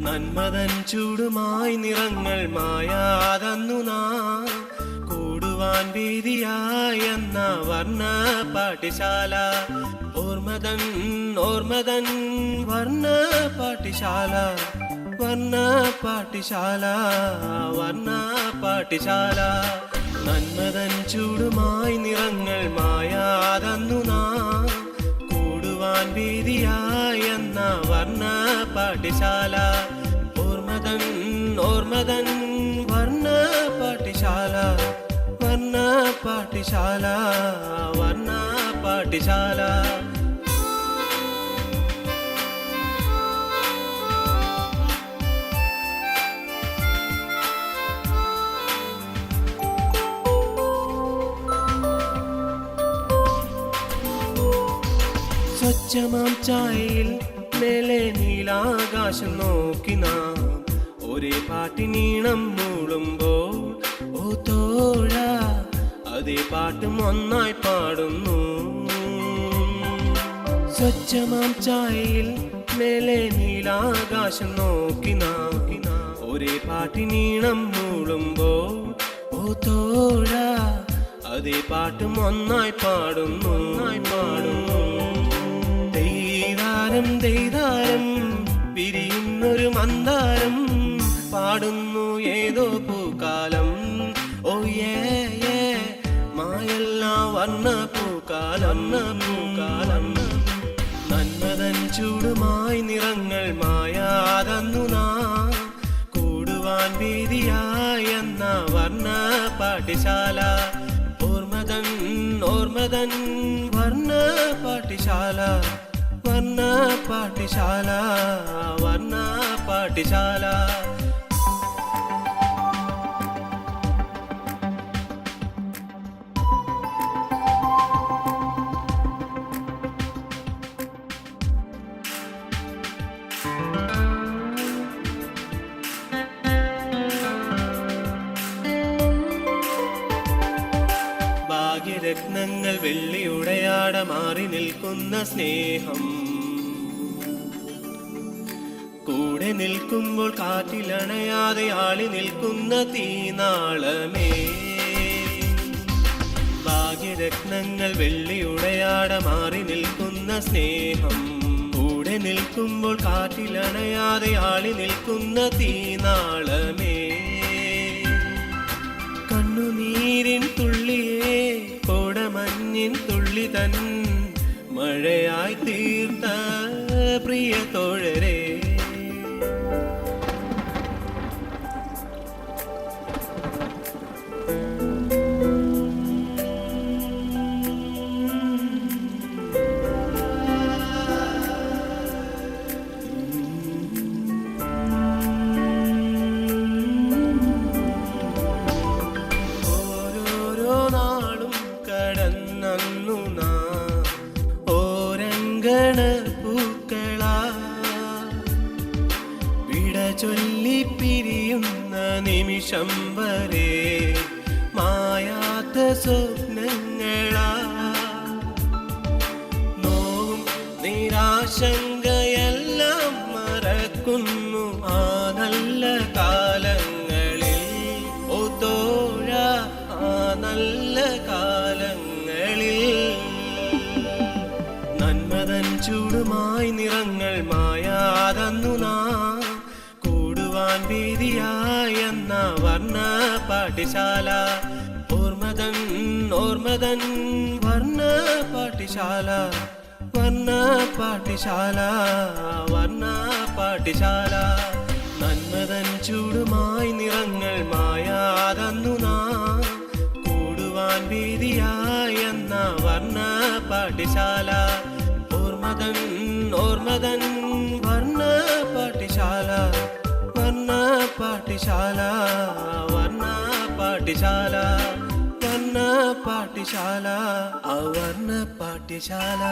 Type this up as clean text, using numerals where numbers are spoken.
നന്മതൻ ചൂടുമായി നിറങ്ങൾ മായാതന്നു നാം കൂടുവാൻ വേദിയായെന്ന വർണ്ണ പാഠശാല. ഓർമ്മതൻ ഓർമ്മതൻ വർണ്ണ പാഠശാല, വർണ്ണ പാഠശാല, വർണ്ണ പാഠശാല. നന്മതൻ ചൂടുമായി നിറങ്ങൾ മായാതന്നു നാം കൂടുവാൻ വേദിയായെന്ന വർണ്ണ പാഠശാല. ഓർമ്മതൻ ഓർമ്മതൻ വർണ്ണ പാഠശാല, വർണ്ണ പാഠശാല, വർണ്ണ പാഠശാല. സ്വച്ഛമാം ചായയിൽ മേലെ നീലാകാശം നോക്കി നാം ഒരേ പാട്ടിനീണം മൂളുമ്പോൾ ഓ തോഴ അതേ പാട്ടും ഒന്നായി പാടുന്നു. സ്വച്ഛമാം ചായയിൽ മേലെ നീലാകാശം നോക്കി നാം ഒരേ പാട്ടിനീണം മൂളുമ്പോൾ ഓ തോഴ അതേ പാട്ടും ഒന്നായി പാടുന്നു, ഒന്നായി പാടുന്നു. ദൈതാരം ദൈതാരം വിരിയുന്നൊരു മന്ദാരം പാടുന്നു ഏതോ പൂക്കാലം. ഓ ഏ മായല്ല വർണ്ണ പൂക്കാലം, പൂക്കാലം. നന്മതൻ ചൂടുമായി നിറങ്ങൾ മായാതന്നു നാം കൂടുവാൻ വേദിയായെന്ന വർണ്ണ പാഠശാല. ഓർമ്മതൻ ഓർമ്മതൻ വർണ്ണ പാഠശാല, വർണ്ണ പാഠശാല, വർണ്ണ പാഠശാല. ഭാഗ്യരത്നങ്ങൾ വെള്ളിയുടയാട മാറി നിൽക്കുന്ന സ്നേഹം കൂടെ നിൽക്കുമ്പോൾ കാറ്റിലണയാതെ ആളി നിൽക്കുന്ന തീനാളമേ. ഭാഗ്യരത്നങ്ങൾ വെള്ളിയുടയാട മാറി നിൽക്കുന്ന സ്നേഹം കൂടെ നിൽക്കുമ്പോൾ കാറ്റിലണയാതെ ആളി നിൽക്കുന്ന തീനാളമേ. കണ്ണുനീരിൻ തുള്ളിയേ കോടമഞ്ഞിൻ തുള്ളി തൻ മഴയായി തീർത്ത പ്രിയ തോഴരേ. ചൊല്ലി പിരിയുന്ന നിമിഷം വരെ മായാത്ത സ്വപ്നങ്ങളാ. നോവും നിരാശങ്കയെല്ലാം മറക്കുന്നു ആ നല്ല കാലങ്ങളിൽ. ഓ തോഴ ആ നല്ല കാലങ്ങളിൽ. നന്മതൻ ചൂടുമായി നിറങ്ങൾ മായാതന്നു നാം കൂടുവാൻ വേദിയായെന്ന വർണ്ണ പാഠശാല. ഓർമ്മതൻ ഓർമ്മതൻ വർണ്ണ പാഠശാല, വർണ്ണ പാഠശാല, വർണ്ണ പാഠശാല. നന്മതൻ ചൂടുമായി നിറങ്ങൾ മായാതന്നു നാം കൂടുവാൻ വേദിയായെന്ന വർണ്ണ പാഠശാല. ഓർമ്മതൻ ഓർമ്മതൻ വർണ്ണ പാഠശാല, വർണ്ണ പാഠശാല, വർണ്ണ പാഠശാല, വർണ്ണ പാഠ്യശാല, അവർണ പാഠ്യശാല.